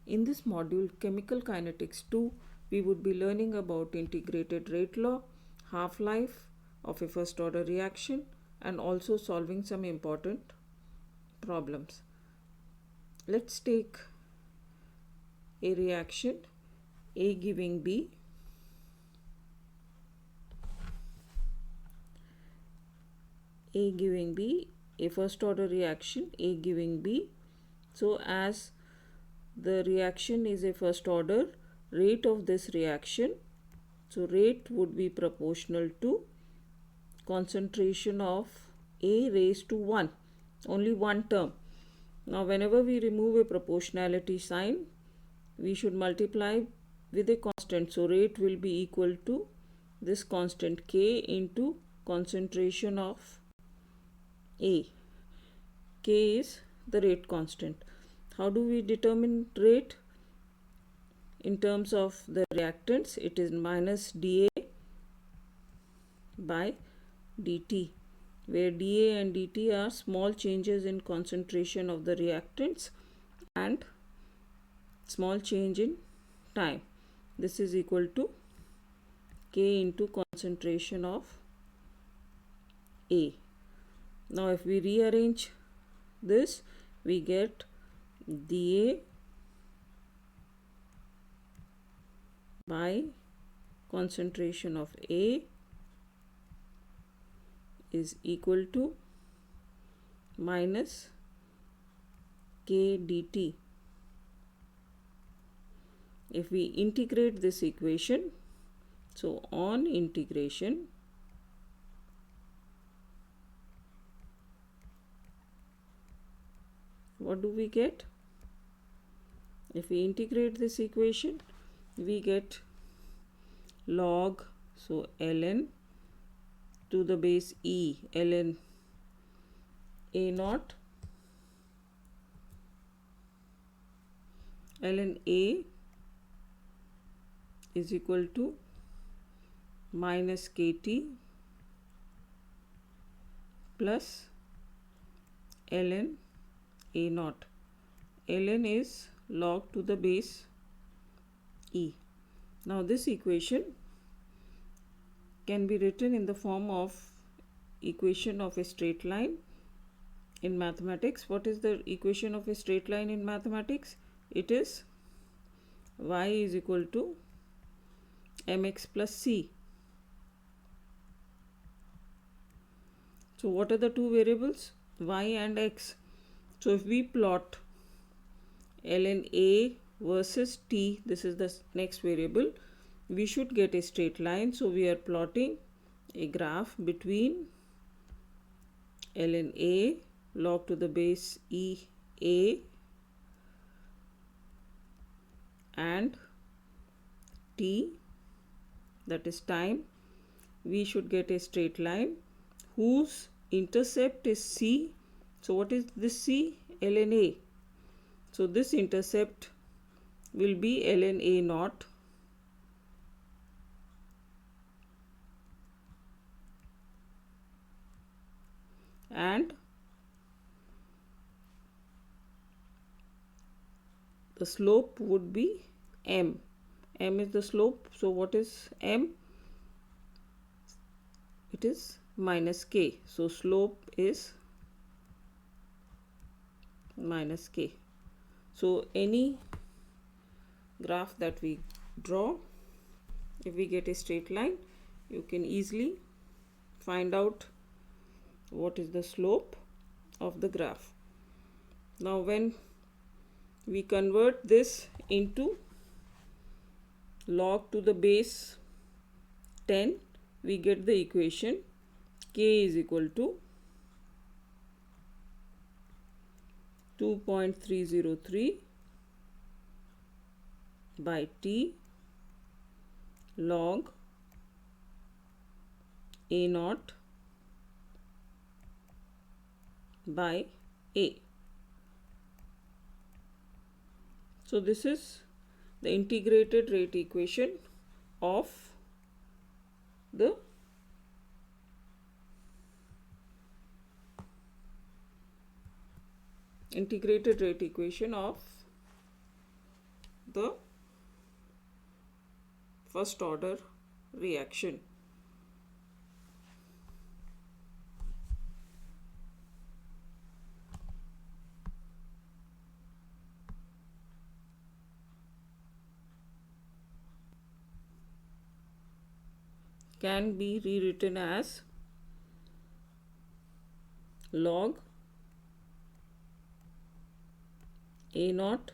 In this module, Chemical Kinetics 2, we would be learning about integrated rate law, half-life of a first order reaction, and also solving some important problems. Let's take a reaction A giving B. A giving B, a first order reaction A giving B. So as the reaction is a first order, rate of this reaction, so rate would be proportional to concentration of A raised to 1, only one term. Now whenever we remove a proportionality sign, we should multiply with a constant, so rate will be equal to this constant K into concentration of A. K is the rate constant. How do we determine rate? In terms of the reactants, it is minus dA by dt, where dA and dt are small changes in concentration of the reactants and small change in time. This is equal to K into concentration of A. Now if we rearrange this, we get dA by concentration of A is equal to minus K dt. If we integrate this equation, so on integration, what do we get? If we integrate this equation, we get log, so ln to the base e, ln A naught, ln A is equal to minus kt plus ln A naught. Ln is log to the base e. Now this equation can be written in the form of equation of a straight line in mathematics. What is the equation of a straight line in mathematics? It is y is equal to mx plus c. So what are the two variables? Y and x. So if we plot ln A versus t, this is the next variable, we should get a straight line. So we are plotting a graph between ln A log to the base e A and t, that is time. We should get a straight line whose intercept is c. So what is this c? ln A. So this intercept will be ln A naught and the slope would be m. M is the slope. So what is m? It is minus k. So slope is minus k. So any graph that we draw, if we get a straight line, you can easily find out what is the slope of the graph. Now when we convert this into log to the base 10, we get the equation k is equal to 2.303 by t log A naught by A. So this is the integrated rate equation of the integrated rate equation of the first order reaction. Can be rewritten as log A naught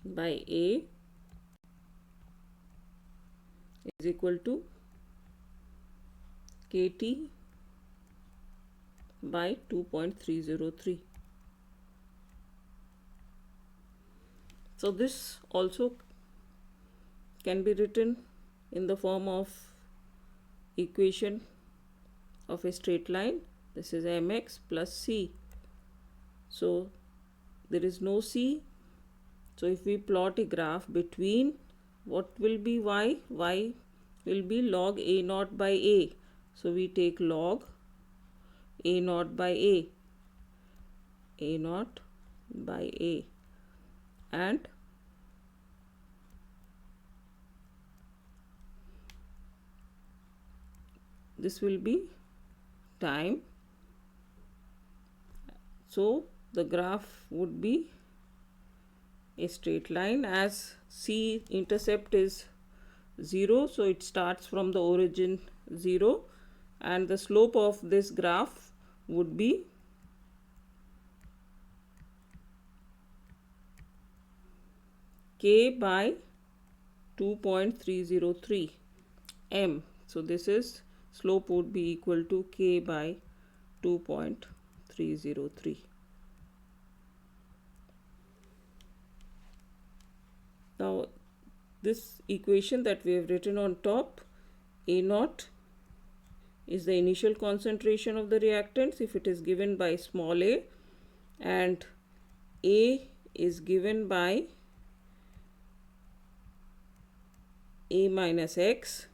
by A is equal to KT by 2.303. So this also can be written in the form of equation of a straight line. This is mx plus c. So there is no c. So if we plot a graph between, what will be y? Y will be log a naught by a. So we take log a naught by a naught by a, and this will be time. So the graph would be a straight line, as c intercept is 0, so it starts from the origin 0, and the slope of this graph would be k by 2.303 m. So this is slope would be equal to k by 2.303. Now this equation that we have written on top, A naught is the initial concentration of the reactants if it is given by small a, and A is given by A minus x,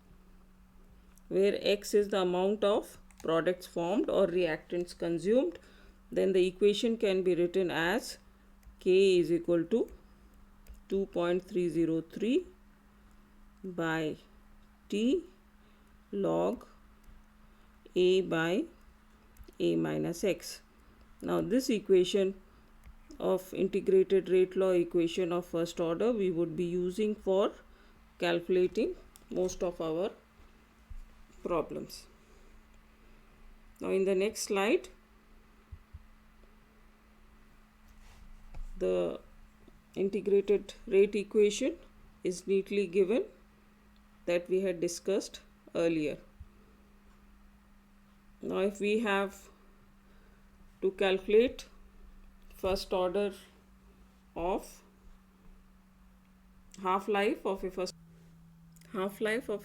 where x is the amount of products formed or reactants consumed. Then the equation can be written as K is equal to 2.303 by T log A by A minus x. Now this equation of integrated rate law equation of first order we would be using for calculating most of our problems. Now in the next slide, the integrated rate equation is neatly given that we had discussed earlier. Now if we have to calculate first order of half-life of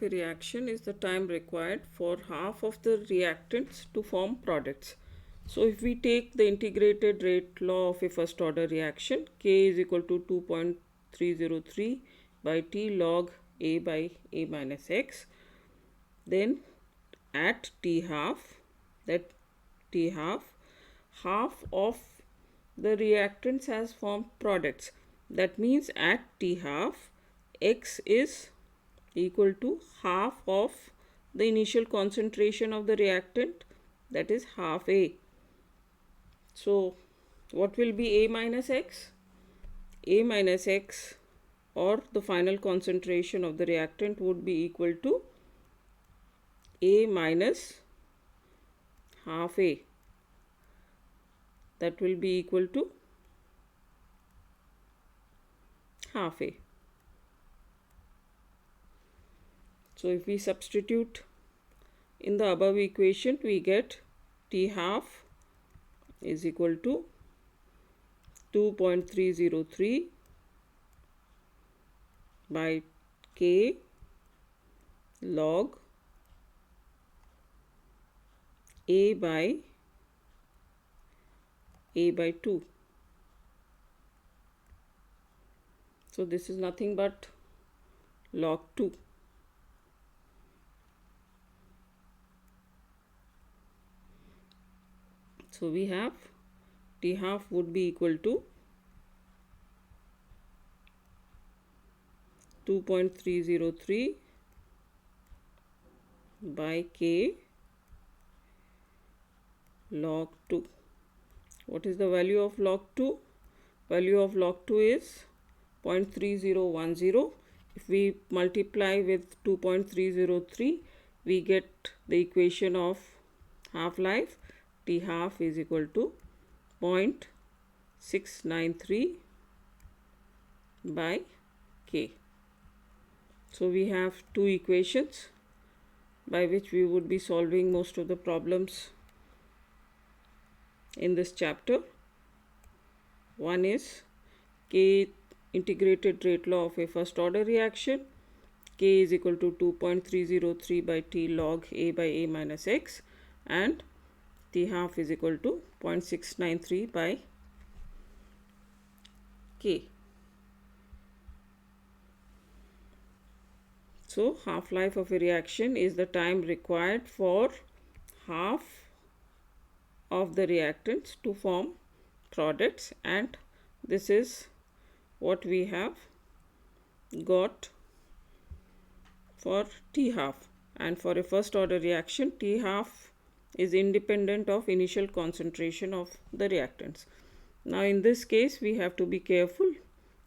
a reaction is the time required for half of the reactants to form products. So if we take the integrated rate law of a first order reaction, K is equal to 2.303 by T log A by A minus x, then at T half, half of the reactants has formed products. That means at T half, x is equal to half of the initial concentration of the reactant, that is half A. So what will be A minus x? A minus x, or the final concentration of the reactant, would be equal to A minus half A. That will be equal to half A. So if we substitute in the above equation, we get T half is equal to 2.303 by K log A by 2. So this is nothing but log 2. So we have T half would be equal to 2.303 by K log 2. What is the value of log 2? Value of log 2 is 0.3010. If we multiply with 2.303, we get the equation of half-life. T half is equal to 0.693 by K. So we have two equations by which we would be solving most of the problems in this chapter. One is K integrated rate law of a first order reaction. K is equal to 2.303 by T log A by A minus X, and T half is equal to 0.693 by K. So half-life of a reaction is the time required for half of the reactants to form products, and this is what we have got for T half. And for a first order reaction, T half is independent of initial concentration of the reactants. Now in this case we have to be careful.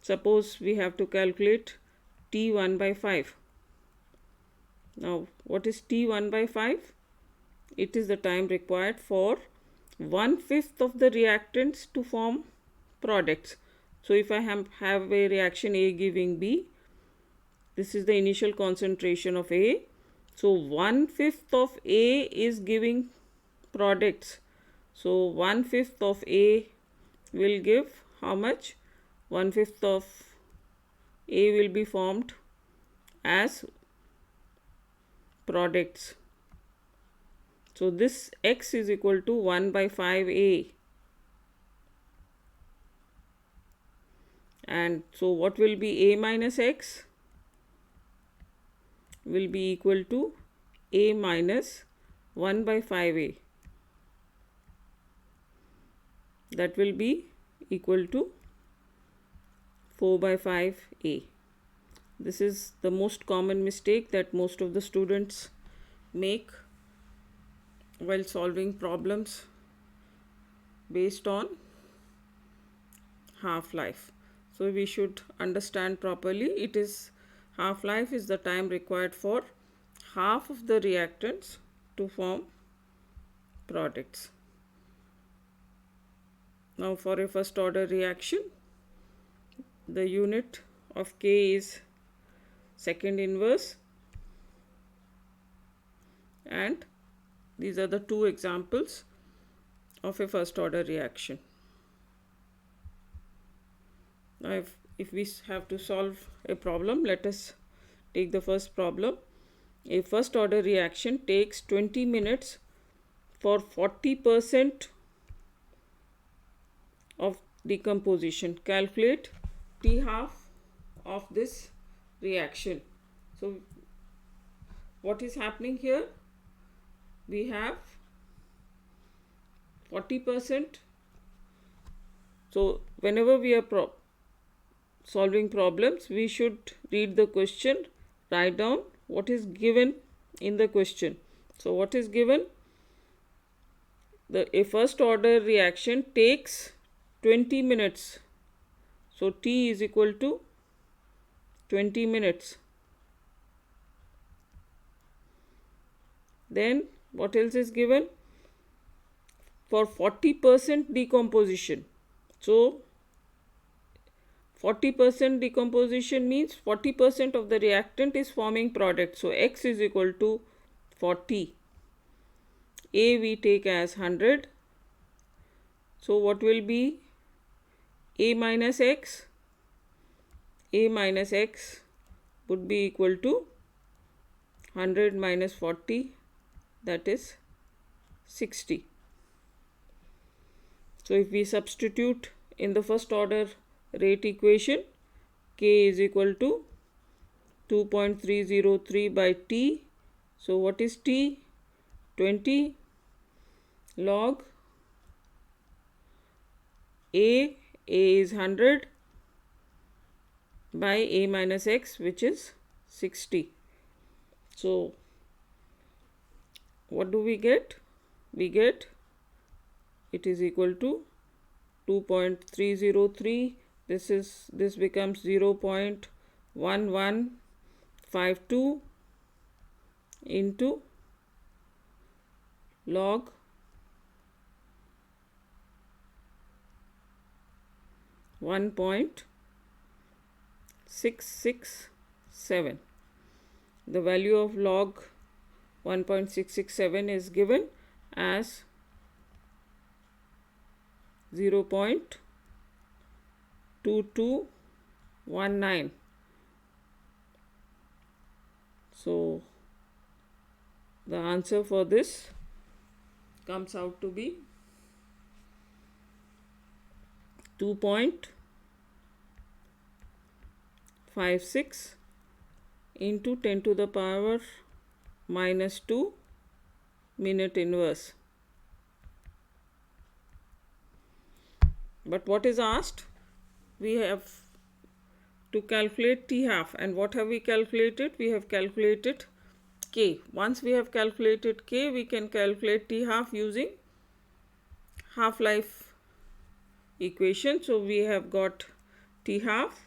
Suppose we have to calculate T1 by 5. Now what is T1 by 5? It is the time required for 1/5 of the reactants to form products. So if I have a reaction A giving B, this is the initial concentration of A. So 1/5 of A is giving products. So 1/5 of A will give how much? 1/5 of A will be formed as products. So this X is equal to 1 by 5A. And so what will be A minus X? Will be equal to A minus 1 by 5A. That will be equal to 4 by 5A. This is the most common mistake that most of the students make while solving problems based on half-life. So we should understand properly. It is half-life is the time required for half of the reactants to form products. Now for a first order reaction, the unit of K is second inverse, and these are the two examples of a first order reaction. Now if we have to solve a problem, let us take the first problem. A first order reaction takes 20 minutes for 40% of decomposition. Calculate T half of this reaction. So what is happening here? We have 40%. So whenever we are solving problems, we should read the question, write down what is given in the question. So what is given? A first order reaction takes 20 minutes. So T is equal to 20 minutes. Then what else is given? For 40% decomposition. So 40% decomposition means 40% of the reactant is forming product. So X is equal to 40. A we take as 100. So what will be A minus X? A minus X would be equal to 100 minus 40, that is 60. So if we substitute in the first order rate equation, K is equal to 2.303 by T. So what is T? 20 log A is 100 by a minus x, which is 60. So what do we get? We get it is equal to 2.303. This becomes 0.1152 into log 1.667. The value of log 1.667 is given as 0.2219. So the answer for this comes out to be 2.56 into 10 to the power minus 2 minute inverse. But what is asked? We have to calculate t half, and what have we calculated? We have calculated k. Once we have calculated k, we can calculate t half using half-life equation. So we have got t half,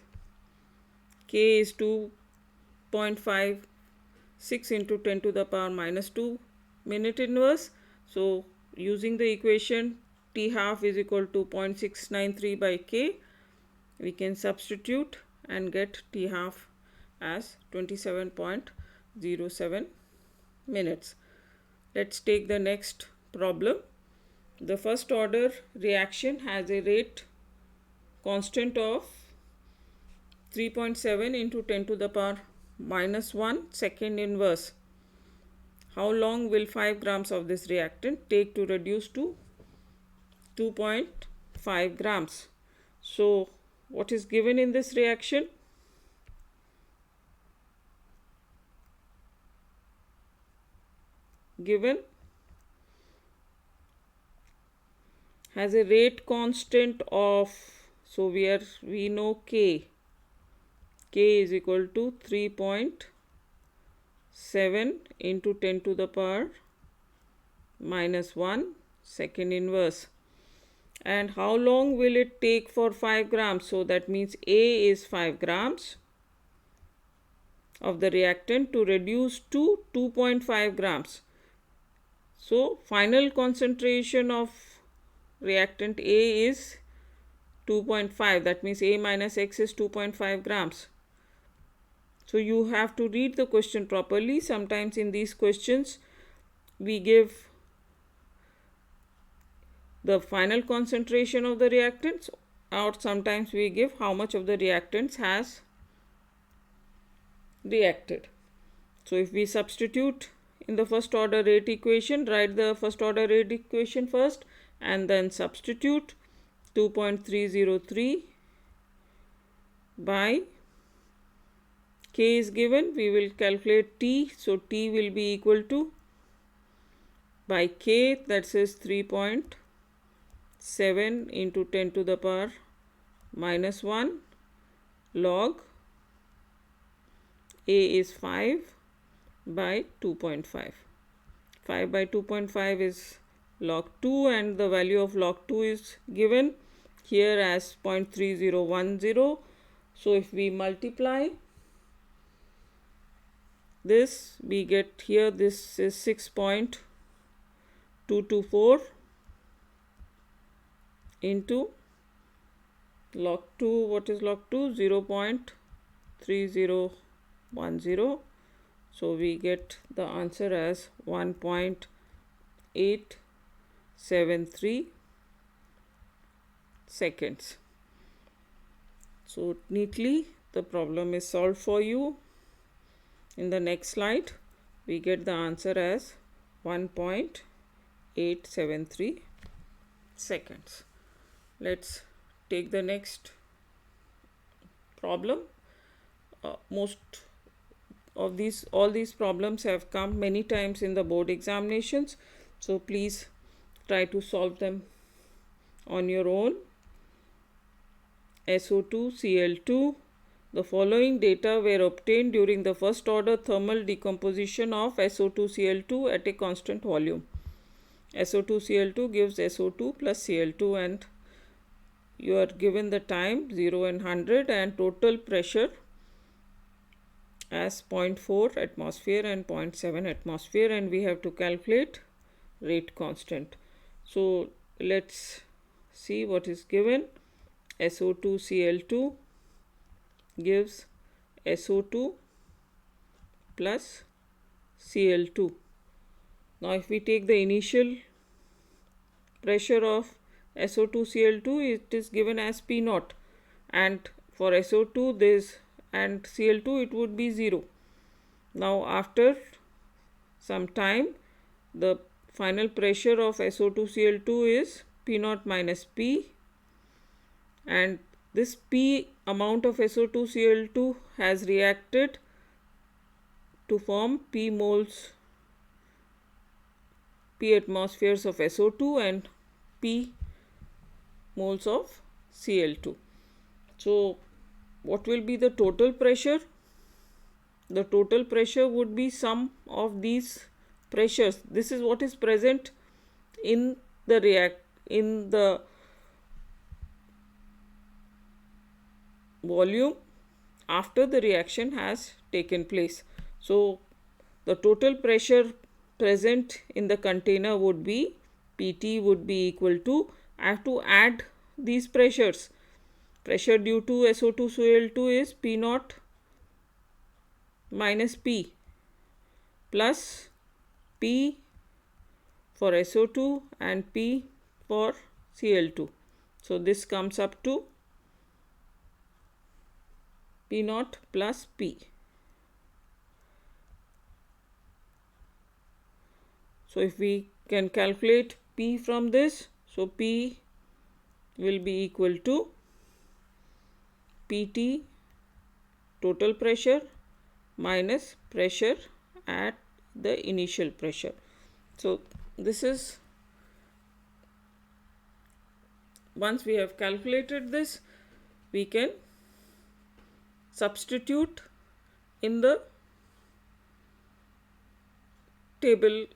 k is 2.56 into 10 to the power minus 2 minute inverse. So using the equation t half is equal to 0.693 by k, we can substitute and get t half as 27.07 minutes. Let's take the next problem. The first order reaction has a rate constant of 3.7 into 10 to the power minus 1 second inverse. How long will 5 grams of this reactant take to reduce to 2.5 grams? So what is given in this reaction? Given has a rate constant of, so we know k is equal to 3.7 into 10 to the power minus 1 second inverse. And how long will it take for 5 grams? So that means A is 5 grams of the reactant to reduce to 2.5 grams. So final concentration of reactant A is 2.5. That means A minus X is 2.5 grams. So you have to read the question properly. Sometimes in these questions we give the final concentration of the reactants, or sometimes we give how much of the reactants has reacted. So if we substitute in the first order rate equation, write the first order rate equation first and then substitute 2.303 by k is given. We will calculate t. So t will be equal to, by k, that says 3.7 into 10 to the power minus 1 log A is 5 by 2.5. 5 by 2.5 is log 2, and the value of log 2 is given here as 0.3010. So if we multiply this, we get here, this is 6.224 into log 2. What is log 2? 0.3010. So we get the answer as 1.873 seconds. So neatly the problem is solved for you. In the next slide, we get the answer as 1.873 seconds. Let's take the next problem. All these problems have come many times in the board examinations, so please try to solve them on your own. SO2, Cl2, The following data were obtained during the first order thermal decomposition of SO2Cl2 at a constant volume. SO2Cl2 gives SO2 plus Cl2, and you are given the time 0 and 100 and total pressure as 0.4 atmosphere and 0.7 atmosphere, and we have to calculate rate constant. So let's see what is given. SO2Cl2 gives SO2 plus Cl2. Now if we take the initial pressure of SO2Cl2, it is given as P0, and for SO2 this and Cl2 it would be 0. Now after some time the final pressure of SO2Cl2 is P0 minus P, and this P amount of SO2Cl2 has reacted to form P moles, P atmospheres of SO2 and P moles of Cl2. So what will be the total pressure? The total pressure would be sum of these pressures. This is what is present in the volume after the reaction has taken place. So the total pressure present in the container would be PT would be equal to, I have to add these pressures. Pressure due to SO2Cl2 is P0 minus P plus P for SO2 and P for Cl2. So this comes up to P0 plus P. So if we can calculate P from this, so P will be equal to PT total pressure minus pressure at the initial pressure. So this is, once we have calculated this, we can substitute in the table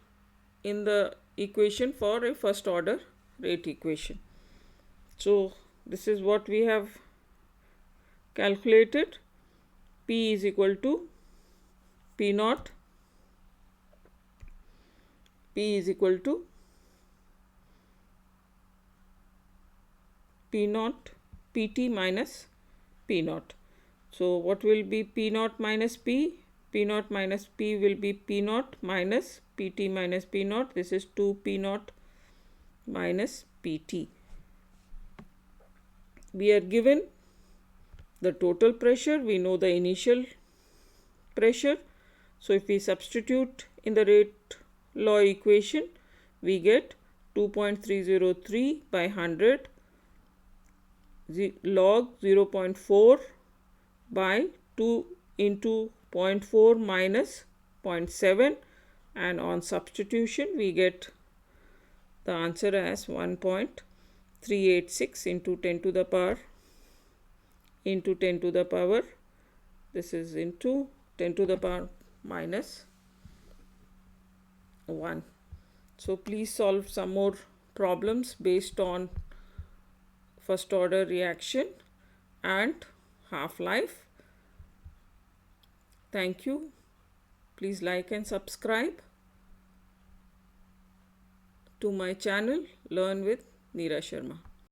in the equation for a first order rate equation. So this is what we have calculated. P is equal to P0, P is equal to P0 PT minus P0. So what will be P0 minus P? P0 minus P will be P0 minus PT minus P0. This is 2 P0 minus PT. We are given the total pressure, we know the initial pressure. So if we substitute in the rate law equation, we get 2.303 by 100 log 0.4 by 2 into 0.4 minus 0.7, and on substitution we get the answer as 1.386 into 10 to the power into 10 to the power, this is into 10 to the power minus 1. So please solve some more problems based on first order reaction and half-life. Thank you. Please like and subscribe to my channel Learn with Neera Sharma.